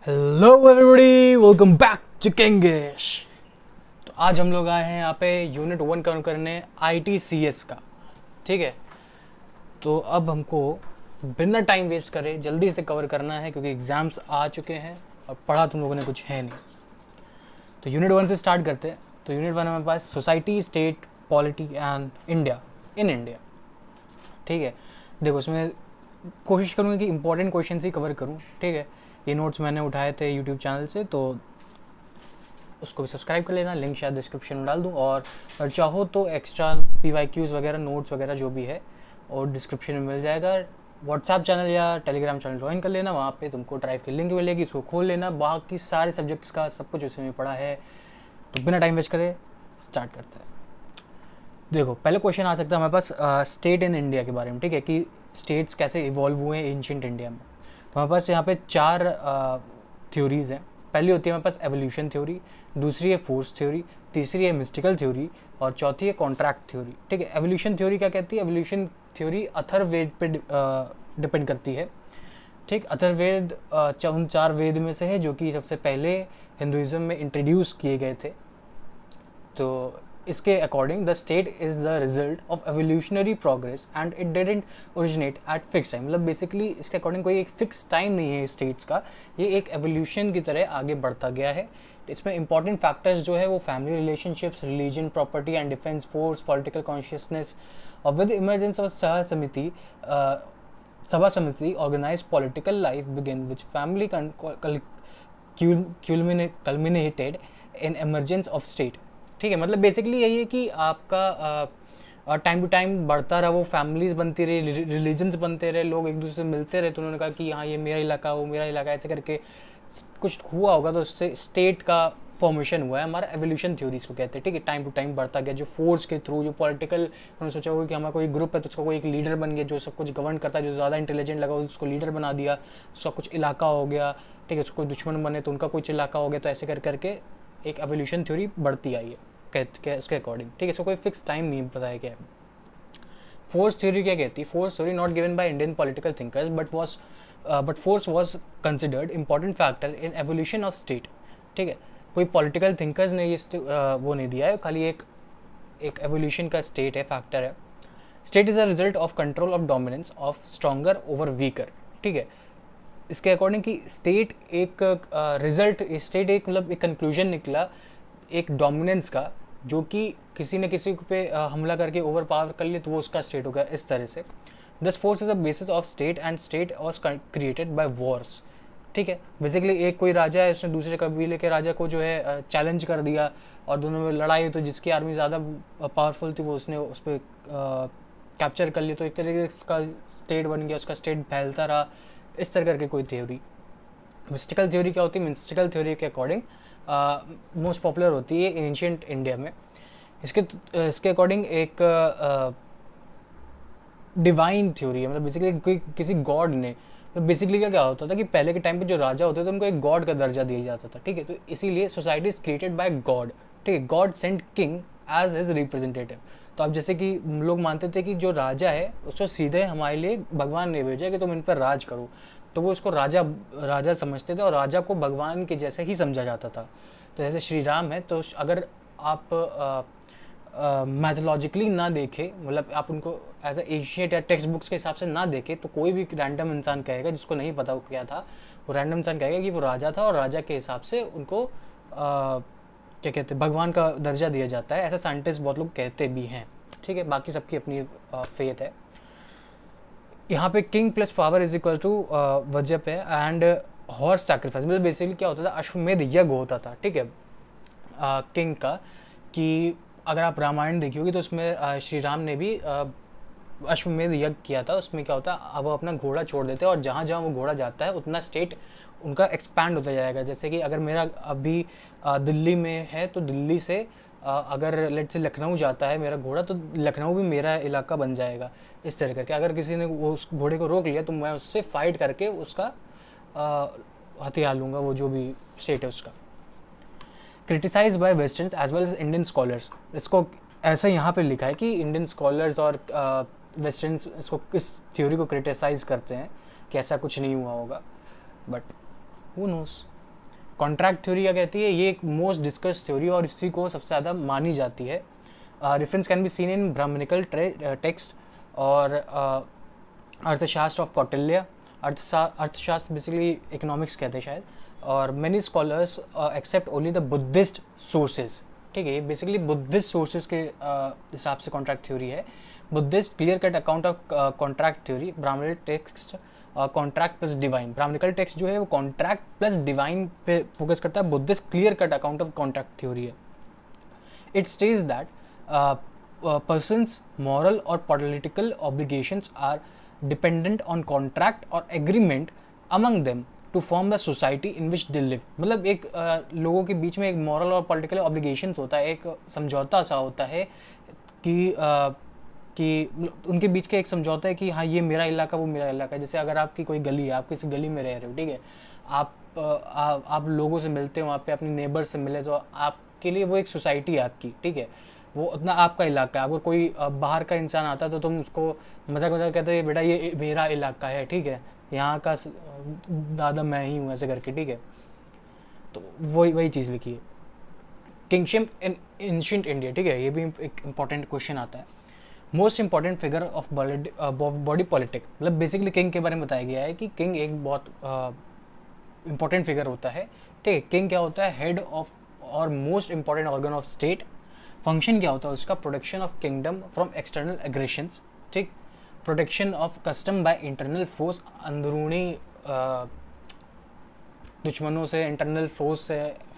Hello everybody, welcome back to Kingish. तो आज हम लोग आए हैं यहाँ पे यूनिट 1 कवर करने ITCS का। ठीक है, तो अब हमको बिना टाइम वेस्ट करे जल्दी से कवर करना है क्योंकि एग्ज़ाम्स आ चुके हैं और पढ़ा तुम लोगों ने कुछ है नहीं। तो यूनिट 1 से स्टार्ट करते हैं। तो यूनिट 1 हमारे पास society, state, polity and India in India. ठीक है, देखो इसमें कोशिश करूँगी कि इंपॉर्टेंट क्वेश्चन ही कवर करूँ। ठीक है, ये नोट्स मैंने उठाए थे यूट्यूब चैनल से, तो उसको भी सब्सक्राइब कर लेना, लिंक शायद डिस्क्रिप्शन में डाल दूँ। और अगर चाहो तो एक्स्ट्रा PYQs वगैरह, नोट्स वगैरह जो भी है और डिस्क्रिप्शन में मिल जाएगा। व्हाट्सएप चैनल या टेलीग्राम चैनल ज्वाइन कर लेना, वहाँ पे तुमको ड्राइव की लिंक मिलेगी, उसको खोल लेना। बाकी सारे सब्जेक्ट्स का सब कुछ उसमें पढ़ा है। तो बिना टाइम वेस्ट करे स्टार्ट करते हैं। देखो पहले क्वेश्चन आ सकता है हमारे पास स्टेट इन इंडिया के बारे में। ठीक है, कि स्टेट्स कैसे इवॉल्व हुए हैं एंशिएंट इंडिया में। तो हमारे पास यहाँ पे 4 थ्योरीज हैं। पहली होती है हमारे पास एवोल्यूशन थ्योरी, दूसरी है फोर्स थ्योरी, तीसरी है मिस्टिकल थ्योरी और चौथी है कॉन्ट्रैक्ट थ्योरी। ठीक है, एवोल्यूशन थ्योरी क्या कहती है? एवोल्यूशन थ्योरी अथर्ववेद पे डिपेंड करती है। ठीक, अथर्ववेद उन 4 वेद में से है जो कि सबसे पहले हिंदुइज्म में इंट्रोड्यूस किए गए थे। तो इसके according the state is the result of evolutionary progress and it didn't originate eight fix time. मतलब बेसिकली इसके अकॉर्डिंग कोई एक फिक्स टाइम नहीं है स्टेट्स का, ये एक एवोल्यूशन की तरह आगे बढ़ता गया है। इसमें इंपॉर्टेंट फैक्टर्स जो है वो family relationships, religion, property and defence force, political consciousness और with emergence of Sabha Samiti organise political life begin which family culminated in emergence of state. ठीक है, मतलब बेसिकली यही है कि आपका टाइम टू टाइम बढ़ता रहा, वो फैमिलीज बनती रही, रिलीजन्स बनते रहे, लोग एक दूसरे से मिलते रहे। तो उन्होंने कहा कि हाँ ये मेरा इलाका, वो मेरा इलाका, ऐसे करके कुछ हुआ होगा, तो उससे स्टेट का फॉर्मेशन हुआ है। हमारा एवोल्यूशन थ्योरीज को कहते हैं। ठीक है, टाइम टू टाइम बढ़ता गया, जो फोर्स के थ्रू, जो पॉलिटिकल, उन्होंने सोचा होगा कि हमारा कोई ग्रुप है तो उसका कोई एक लीडर बन गया जो सब कुछ गवर्न करता है, जो ज़्यादा इंटेलिजेंट लगा उसको लीडर बना दिया, उसका कुछ इलाका हो गया। ठीक है, उसको कोई दुश्मन बने तो उनका कुछ इलाका हो गया। तो ऐसे कर करके एक एवोल्यूशन थ्योरी बढ़ती आई है उसके अकॉर्डिंग। ठीक है, इसको कोई फिक्स टाइम नहीं बताया गया है। फोर्स थ्योरी क्या कहती है? Force theory not given by Indian political thinkers but force was considered important factor in evolution of state. ठीक है, कोई पॉलिटिकल थिंकर्स ने ये वो नहीं दिया है, खाली एक एवोल्यूशन का स्टेट है, फैक्टर है। State is a result of control of dominance of stronger over weaker. ठीक है, इसके अकॉर्डिंग कि स्टेट एक रिजल्ट, स्टेट एक मतलब एक कंक्लूजन निकला एक डोमिनेंस का, जो कि किसी न किसी पे हमला करके ओवर पावर कर ले तो वो उसका स्टेट होगा। इस तरह से this force is the basis of state and state was created by Wars. ठीक है, बेसिकली एक कोई राजा है, उसने दूसरे कबीले के राजा को जो है चैलेंज कर दिया और दोनों में लड़ाई हुई, तो जिसकी आर्मी ज़्यादा पावरफुल थी वो उसने उस पर कैप्चर कर लिया, तो एक तरीके से उसका स्टेट बन गया, उसका स्टेट फैलता रहा। इस तरह करके कोई थ्योरी। मिस्टिकल थ्योरी क्या होती है? मिस्टिकल थ्योरी के अकॉर्डिंग मोस्ट पॉपुलर होती है एंशिएंट इंडिया में। इसके अकॉर्डिंग एक डिवाइन थ्योरी है। मतलब बेसिकली कोई किसी गॉड ने, तो बेसिकली क्या होता था कि पहले के टाइम पे जो राजा होते थे उनको एक गॉड का दर्जा दिया जाता था। ठीक है, तो इसीलिए society is created by God. ठीक है, God sent king as his representative. तो अब जैसे कि लोग मानते थे कि जो राजा है उसको सीधे हमारे लिए भगवान ने भेजा कि तुम इन पर राज करो, तो वो उसको राजा समझते थे और राजा को भगवान के जैसे ही समझा जाता था। तो जैसे श्री राम है, तो अगर आप मैथोलॉजिकली ना देखें, मतलब आप उनको एज एशियट या टेक्स्ट बुक्स के हिसाब से ना देखें, तो कोई भी रैंडम इंसान कहेगा जिसको नहीं पता वो क्या था, वो रैंडम इंसान कहेगा कि वो राजा था और राजा के हिसाब से उनको क्या कहते हैं, भगवान का दर्जा दिया जाता है। ऐसा साइंटिस्ट बहुत लोग कहते भी हैं। ठीक है, बाकी सबकी अपनी फेथ है। यहाँ पे king plus power is equal to वजप है एंड हॉर्स सैक्रिफाइस। मतलब बेसिकली क्या होता था, अश्वमेध यज्ञ होता था। ठीक है, किंग का, कि अगर आप रामायण देखियोगे तो उसमें श्री राम ने भी अश्वमेध यज्ञ किया था। उसमें क्या होता है, अब वो अपना घोड़ा छोड़ देते हैं और जहाँ जहाँ वो घोड़ा जाता है उतना स्टेट उनका एक्सपैंड होता जाएगा। जैसे कि अगर मेरा अभी दिल्ली में है तो दिल्ली से अगर लेट से लखनऊ जाता है मेरा घोड़ा, तो लखनऊ भी मेरा इलाका बन जाएगा। इस तरह करके अगर किसी ने वो उस घोड़े को रोक लिया तो मैं उससे फाइट करके उसका हथियार लूँगा, वो जो भी स्टेट है उसका। Criticise by western as well as Indian scholars. इसको ऐसा यहाँ पे लिखा है कि इंडियन स्कॉलर्स और वेस्टर्न इसको इस थ्योरी को क्रिटिसाइज करते हैं कि ऐसा कुछ नहीं हुआ होगा, but who knows, contract theory क्या कहती है, ये एक मोस्ट डिस्कस थ्योरी और इसी को सबसे ज़्यादा मानी जाती है. Reference can be seen in brahmanical text और अर्थशास्त्र ऑफ कौटिल्य. अर्थशास्त्र बेसिकली इकोनॉमिक्स कहते हैं शायद. और many scholars accept only the Buddhist sources. ठीक है, ये बेसिकली बुद्धिस्ट सोर्सेज के हिसाब से कॉन्ट्रैक्ट थ्योरी है. Buddhist clear cut account of contract theory. Brahmanical text contract plus divine. Brahmanical text जो है वो कॉन्ट्रैक्ट प्लस डिवाइन पे फोकस करता है. Buddhist clear cut account of contract theory है. It states that persons moral और political obligations are dependent on contract और agreement among them to form the society in which they live. मतलब एक लोगों के बीच में एक मॉरल और पॉलिटिकल ऑब्लिगेशंस होता है, एक समझौता सा होता है कि उनके बीच का एक समझौता है कि हाँ ये मेरा इलाका वो मेरा इलाका है. जैसे अगर आपकी कोई गली है, आप किसी गली में रह रहे हो, ठीक है, आप लोगों से मिलते हो, वहाँ पे अपने नेबर से मिले, तो आपके लिए वो एक सोसाइटी है आपकी. ठीक है, वो उतना आपका इलाका है. अगर कोई बाहर का इंसान आता है तो तुम उसको मजाक कहते हो बेटा ये मेरा इलाका है, ठीक है, यहाँ का दादा मैं ही हूँ, ऐसे करके. ठीक है, तो वही चीज़ लिखी है. किंगशिप इन एंशिएंट इंडिया. ठीक है, ये भी एक इंपॉर्टेंट क्वेश्चन आता है. Most important figure of body politic. मतलब बेसिकली किंग के बारे में बताया गया है कि किंग एक बहुत इंपॉर्टेंट फिगर होता है. ठीक है, किंग क्या होता है, हेड ऑफ और most important organ of state. Function क्या होता है उसका, protection of kingdom from external aggressions. ठीक, protection of custom by internal force. अंदरूनी दुश्मनों से, इंटरनल फोर्स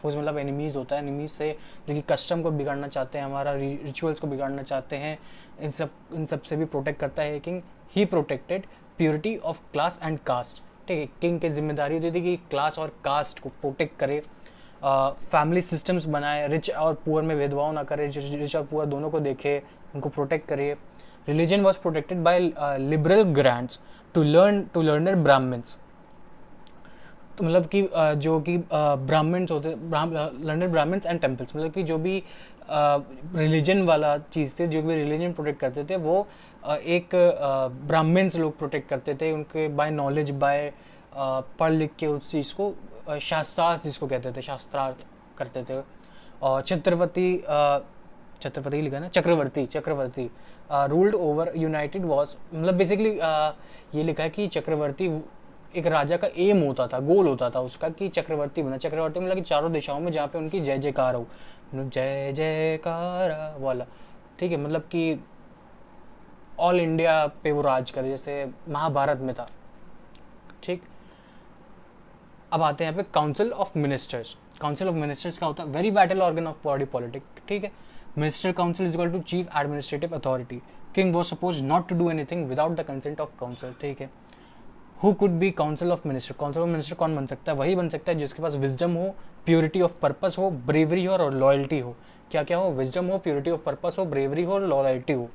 मतलब एनिमीज़ होता है, एनिमीज़ से जो कि कस्टम को बिगाड़ना चाहते हैं, हमारा रिचुअल्स को बिगाड़ना चाहते हैं, इन सब से भी प्रोटेक्ट करता है king. He protected purity of class and caste. ठीक है, किंग की जिम्मेदारी होती थी कि क्लास और कास्ट को प्रोटेक्ट करे, फैमिली सिस्टम्स बनाए, रिच और पुअर में भेदभाव ना करे, रिच और पुअर दोनों को देखे, उनको प्रोटेक्ट करे. Religion was protected by liberal grants to learner Brahmans. तो मतलब कि जो कि ब्राह्मण्स होते, लर्नर ब्राह्मण्स एंड टेम्पल्स, मतलब कि जो भी रिलीजन वाला चीज़ थे, जो भी रिलीजन प्रोटेक्ट करते थे, वो एक ब्राह्मण्स लोग प्रोटेक्ट करते थे. उनके बाय नॉलेज, बाय पढ़ लिख के उस चीज़ को शास्त्रार्थ जिसको कहते थे, शास्त्रार्थ करते थे. और छत्रपति लिखा ना, चक्रवर्ती रूल्ड ओवर यूनाइटेड वॉज. मतलब बेसिकली ये लिखा है कि चक्रवर्ती एक राजा का एम होता था, गोल होता था उसका कि चक्रवर्ती बना. चक्रवर्ती मतलब कि चारों दिशाओं में जहाँ पे उनकी जय जयकार हो, मतलब जय जयकार वाला. ठीक है, मतलब कि ऑल इंडिया पे वो राज करे, जैसे महाभारत में था. ठीक, अब आते हैं यहाँ पे council of ministers. Council of ministers का होता है very vital organ of body politic. ठीक है, minister council is equal to chief administrative authority. King was suppose not to do anything without the consent of council. ठीक है, who could be council of minister. Council of minister कौन बन सकता है, वही बन सकता है जिसके पास विजडम हो, प्योरिटी ऑफ पर्पस हो, ब्रेवरी हो और लॉयल्टी हो. क्या क्या हो, विजडम हो, प्योरिटी ऑफ पर्पस हो, ब्रेवरी हो और लॉयल्टी हो.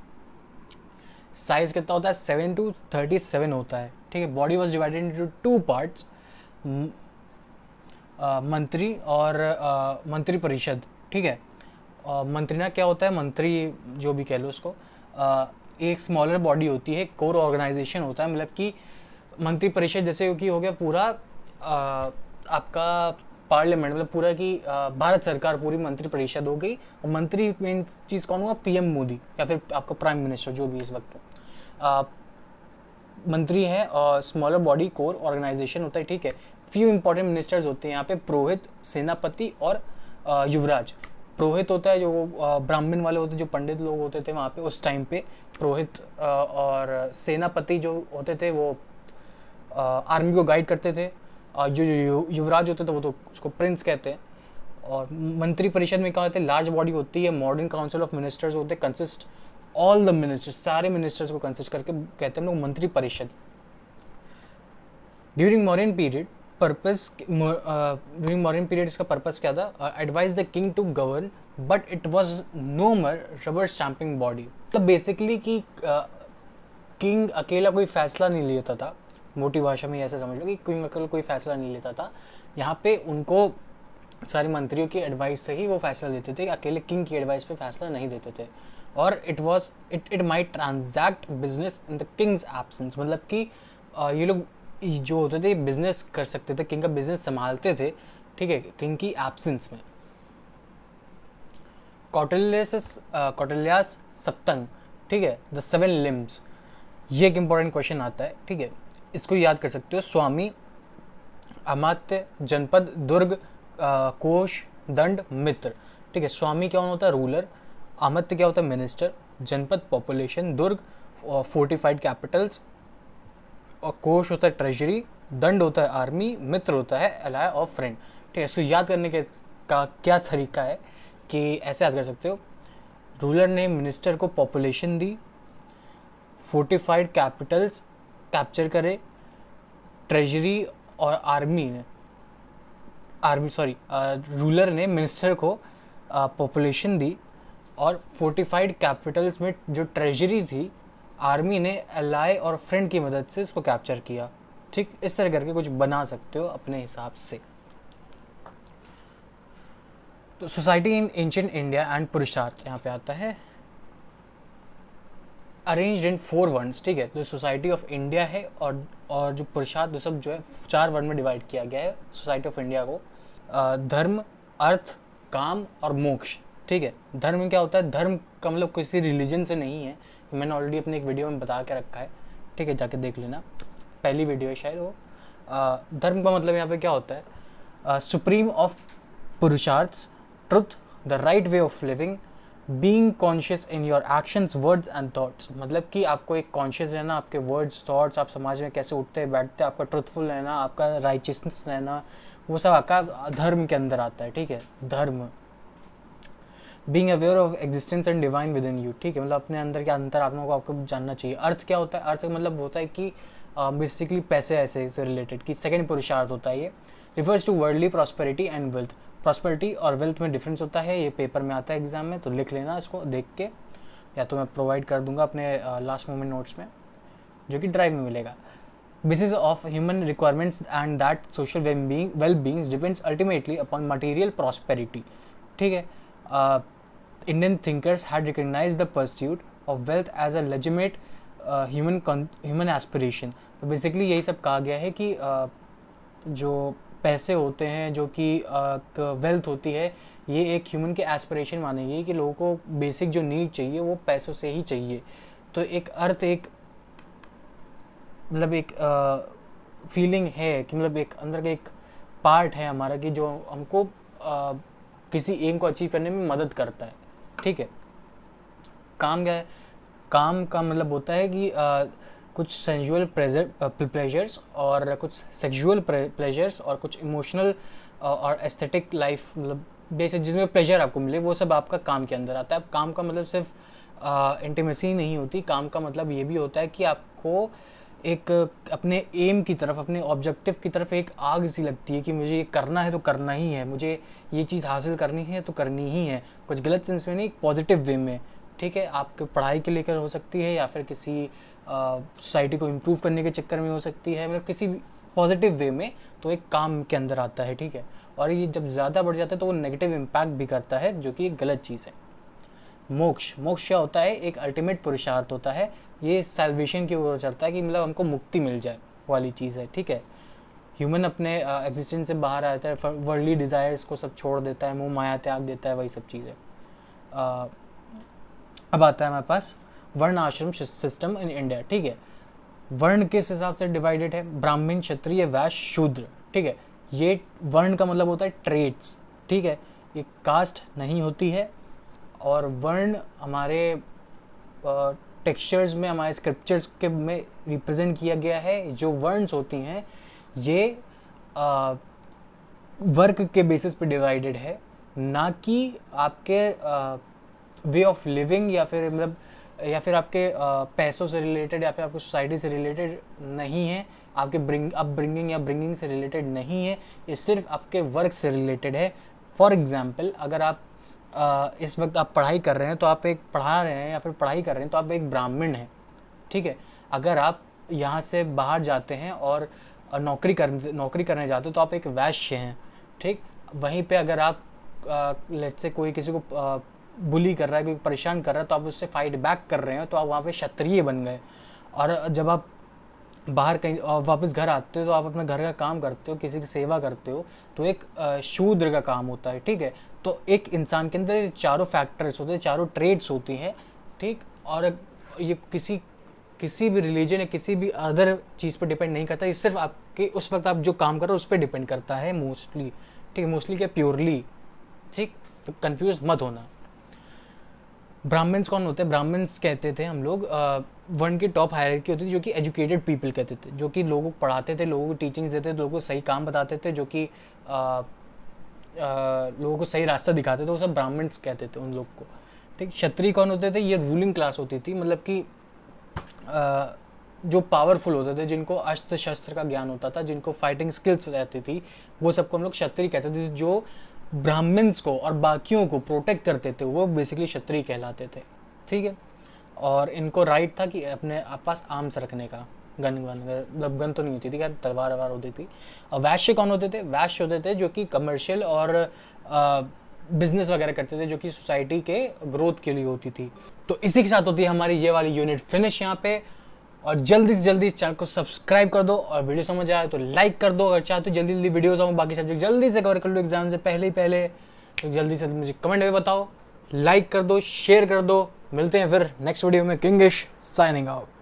साइज कितना होता है, 7 to 37 होता है. ठीक है, body was divided into 2 parts, मंत्री और मंत्री परिषद. ठीक है, मंत्रिना क्या होता है, मंत्री जो भी कह लो उसको, एक स्मॉलर बॉडी होती है, कोर ऑर्गेनाइजेशन होता है. मतलब कि मंत्री परिषद जैसे कि हो गया पूरा आपका पार्लियामेंट, मतलब पूरा की भारत सरकार पूरी मंत्री परिषद हो गई. और मंत्री मेन चीज़ कौन हुआ, पीएम मोदी या फिर आपका प्राइम मिनिस्टर जो भी इस वक्त मंत्री है. और स्मॉलर बॉडी कोर ऑर्गेनाइजेशन होता है. ठीक है, फ्यू इंपॉर्टेंट मिनिस्टर्स होते हैं यहाँ पे, पुरोहित, सेनापति और युवराज. पुरोहित होता है जो ब्राह्मण वाले होते, जो पंडित लोग होते थे वहाँ पे उस टाइम पे पुरोहित. और सेनापति जो होते थे वो आर्मी को गाइड करते थे. जो युवराज होते थे वो तो उसको प्रिंस कहते हैं. और मंत्री परिषद में क्या होते हैं, लार्ज बॉडी होती है. मॉडर्न काउंसिल ऑफ मिनिस्टर्स होते हैं, कंसिस्ट ऑल द मिनिस्टर्स, सारे मिनिस्टर्स को कंसिस्ट करके कहते हैं लोग मंत्री परिषद. ड्यूरिंग मॉडर्न पीरियड इसका पर्पस क्या था, advise the king to govern but it was no more rubber stamping body. तो बेसिकली कि किंग अकेला कोई फैसला नहीं लेता था, मोटी भाषा में ऐसे समझ लो कि किंग अकेला कोई फैसला नहीं लेता था. यहाँ पे उनको सारे मंत्रियों की एडवाइस से ही वो फैसला लेते थे, अकेले किंग की एडवाइस पे फैसला नहीं देते थे. और it might transact business in the Kings absence. मतलब कि ये लोग जो होते थे बिजनेस कर सकते थे, किंग का बिजनेस संभालते थे. ठीक है, किंग की एब्सेंस में। कौटिल्यास सप्तंग, ठीक है, द सेवन लिम्स, ये एक इंपॉर्टेंट क्वेश्चन आता है, ठीक है, इसको याद कर सकते हो। स्वामी, अमात्य, जनपद, दुर्ग, कोश, दंड, मित्र, ठीक है। स्वामी क्या होता है? रूलर। अमात्य क्या होता है? मिनिस्टर। जनपद पॉपुलेशन, दुर्ग फोर्टिफाइड कैपिटल्स, और कोश होता है ट्रेजरी, दंड होता है आर्मी, मित्र होता है एलाय और फ्रेंड, ठीक है। इसको याद करने के का क्या तरीका है कि ऐसे याद कर सकते हो, रूलर ने मिनिस्टर को पॉपुलेशन दी, फोर्टिफाइड कैपिटल्स कैप्चर करे, ट्रेजरी और रूलर ने मिनिस्टर को पॉपुलेशन दी और फोर्टिफाइड कैपिटल्स में जो ट्रेजरी थी, आर्मी ने एलाय और फ्रेंड की मदद से इसको कैप्चर किया, ठीक। इस तरह करके कुछ बना सकते हो अपने हिसाब से। तो society in ancient India and पुरुषार्थ यहाँ पे आता है, अरेंज्ड इन 4 वर्ड्स, ठीक है। तो सोसाइटी ऑफ इंडिया है और जो पुरुषार्थ, सब जो है 4 वर्ड में डिवाइड किया गया है सोसाइटी ऑफ इंडिया को। धर्म, अर्थ, काम और मोक्ष, ठीक है। धर्म क्या होता है? धर्म का मतलब किसी रिलीजन से नहीं है, मैंने ऑलरेडी अपने एक वीडियो में बता के रखा है, ठीक है, जाके देख लेना, पहली वीडियो है शायद वो। धर्म का मतलब यहाँ पे क्या होता है? सुप्रीम ऑफ पुरुषार्थ्स, truth, the right way of living, being conscious in your actions, words and thoughts, मतलब कि आपको एक कॉन्शियस रहना, आपके वर्ड्स, थॉट्स, आप समाज में कैसे उठते बैठते, आपका ट्रुथफुल रहना, आपका राइचियसनेस रहना, वो सब आपका धर्म के अंदर आता है, ठीक है, धर्म। Being aware of existence and divine with in you, ठीक है, मतलब अपने अंदर के अंतरात्मा को आपको जानना चाहिए। अर्थ क्या होता है? अर्थ का मतलब होता है कि बेसिकली पैसे ऐसे से रिलेटेड, कि सेकंड पुरुषार्थ होता है ये। Refers to worldly prosperity and wealth, prosperity और वेल्थ में डिफरेंस होता है, ये पेपर में आता है एग्जाम में, तो लिख लेना इसको देख के, या तो मैं प्रोवाइड कर दूंगा अपने लास्ट मोमेंट नोट्स में, जो कि ड्राइव में मिलेगा। Basis of human requirements and that social well beings depends ultimately upon material prosperity, ठीक है। Indian thinkers had recognized the pursuit of wealth as a legitimate human aspiration। तो basically यही सब कहा गया है कि जो पैसे होते हैं, जो कि वेल्थ होती है, ये एक ह्यूमन के एस्पिरेशन माने गई कि लोगों को बेसिक जो नीड चाहिए वो पैसों से ही चाहिए। तो एक अर्थ, एक मतलब एक फीलिंग है कि मतलब एक अंदर का एक पार्ट है हमारा कि जो हमको किसी एम को अचीव करने में मदद करता है, ठीक है। काम क्या है? काम का मतलब होता है कि कुछ सेंजुअल प्लेजर्स और कुछ सेक्सुअल प्लेजर्स और कुछ इमोशनल और एस्थेटिक लाइफ, मतलब बेसिक जिसमें प्लेजर आपको मिले, वो सब आपका काम के अंदर आता है। काम का मतलब सिर्फ इंटीमेसी नहीं होती, काम का मतलब ये भी होता है कि आपको एक अपने एम की तरफ, अपने ऑब्जेक्टिव की तरफ एक आग सी लगती है कि मुझे ये करना है तो करना ही है, मुझे ये चीज़ हासिल करनी है तो करनी ही है। कुछ गलत सेंस में नहीं, पॉजिटिव वे में, ठीक है। आपके पढ़ाई के लेकर हो सकती है, या फिर किसी सोसाइटी को इम्प्रूव करने के चक्कर में हो सकती है, मतलब किसी पॉजिटिव वे में, तो एक काम के अंदर आता है, ठीक है। और ये जब ज़्यादा बढ़ जाता है तो वो नेगेटिव इम्पैक्ट भी करता है, जो कि एक गलत चीज़ है। मोक्ष, मोक्ष क्या होता है? एक अल्टीमेट पुरुषार्थ होता है, ये सैल्वेशन की ओर चलता है कि मतलब हमको मुक्ति मिल जाए वाली चीज़ है, ठीक है। ह्यूमन अपने एग्जिस्टेंस से बाहर आता है, वर्ल्डली डिज़ायर्स को सब छोड़ देता है, मोह माया त्याग देता है, वही सब चीज़ें। अब आता है हमारे पास वर्ण आश्रम सिस्टम इन इंडिया, ठीक है। वर्ण किस हिसाब से डिवाइडेड है? ब्राह्मण, क्षत्रिय, वैश्य, शूद्र, ठीक है। ये वर्ण का मतलब होता है ट्रेड्स, ठीक है, ये कास्ट नहीं होती है। और वर्ण हमारे टेक्सचर्स में, हमारे स्क्रिप्चर्स के में रिप्रेजेंट किया गया है। जो वर्ड्स होती हैं ये वर्क के बेसिस पे डिवाइडेड है, ना कि आपके वे ऑफ लिविंग या फिर मतलब या फिर आपके पैसों से रिलेटेड या फिर आपकी सोसाइटी से रिलेटेड नहीं है, आपके अपब्रिंगिंग या ब्रिंगिंग से रिलेटेड नहीं है, ये सिर्फ आपके वर्क से रिलेटेड है। फॉर एग्जाम्पल, अगर आप इस वक्त आप पढ़ाई कर रहे हैं तो आप एक पढ़ा रहे हैं या फिर पढ़ाई कर रहे हैं तो आप एक ब्राह्मण हैं, ठीक है। अगर आप यहाँ से बाहर जाते हैं और नौकरी करने जाते हो तो आप एक वैश्य हैं, ठीक। वहीं पे अगर आप लेट्स से कोई किसी को बुली कर रहा है, कोई परेशान कर रहा है, तो आप उससे फाइट बैक कर रहे हो तो आप वहाँ पे क्षत्रिय बन गए। और जब आप बाहर कहीं वापस घर आते हो तो आप अपने घर का काम करते हो, किसी की सेवा करते हो, तो एक शूद्र का काम होता है, ठीक है। तो एक इंसान के अंदर चारों फैक्टर्स होते हैं, चारों ट्रेड्स होती हैं, ठीक। और ये किसी किसी भी रिलीजन या किसी भी अदर चीज़ पर डिपेंड नहीं करता, ये सिर्फ आपके उस वक्त आप जो काम करो उस पर डिपेंड करता है मोस्टली, ठीक है, मोस्टली क्या, प्योरली, ठीक। तो कन्फ्यूज मत होना। ब्राह्मण्स कौन होते हैं? ब्राह्मण्स कहते थे हम लोग, वन की टॉप हायरार्की होती थी, जो कि एजुकेटेड पीपल कहते थे, जो कि लोगों को पढ़ाते थे, लोगों को टीचिंग्स देते थे, लोगों को सही काम बताते थे, जो कि लोगों को सही रास्ता दिखाते थे, वो सब ब्राह्मण्स कहते थे उन लोग को, ठीक। क्षत्रिय कौन होते थे? ये रूलिंग क्लास होती थी, मतलब कि जो पावरफुल होते थे, जिनको अस्त्र शस्त्र का ज्ञान होता था, जिनको फाइटिंग स्किल्स रहती थी, वो सबको हम लोग क्षत्रिय कहते थे। जो ब्राह्मण्स को और बाकियों को प्रोटेक्ट करते थे वो बेसिकली क्षत्रिय कहलाते थे, ठीक है। और इनको राइट था कि अपने पास आर्म्स रखने का, गन तो नहीं होती थी, क्या तलवार वलवार होती थी। और वैश्य कौन होते थे? वैश्य होते थे जो कि कमर्शियल और बिजनेस वगैरह करते थे, जो कि सोसाइटी के ग्रोथ के लिए होती थी। तो इसी के साथ होती है हमारी ये वाली यूनिट फिनिश यहाँ पे। और जल्दी से जल्दी इस चैनल को सब्सक्राइब कर दो, और वीडियो समझ आए तो लाइक कर दो। अगर चाहे तो जल्दी जल्दी वीडियोस आऊँ, बाकी सब्जेक्ट जल्दी से कवर कर लो एग्जाम से पहले ही पहले, तो जल्दी से मुझे कमेंट में बताओ, लाइक कर दो, शेयर कर दो। मिलते हैं फिर नेक्स्ट वीडियो में। किंगिश साइनिंग आउट।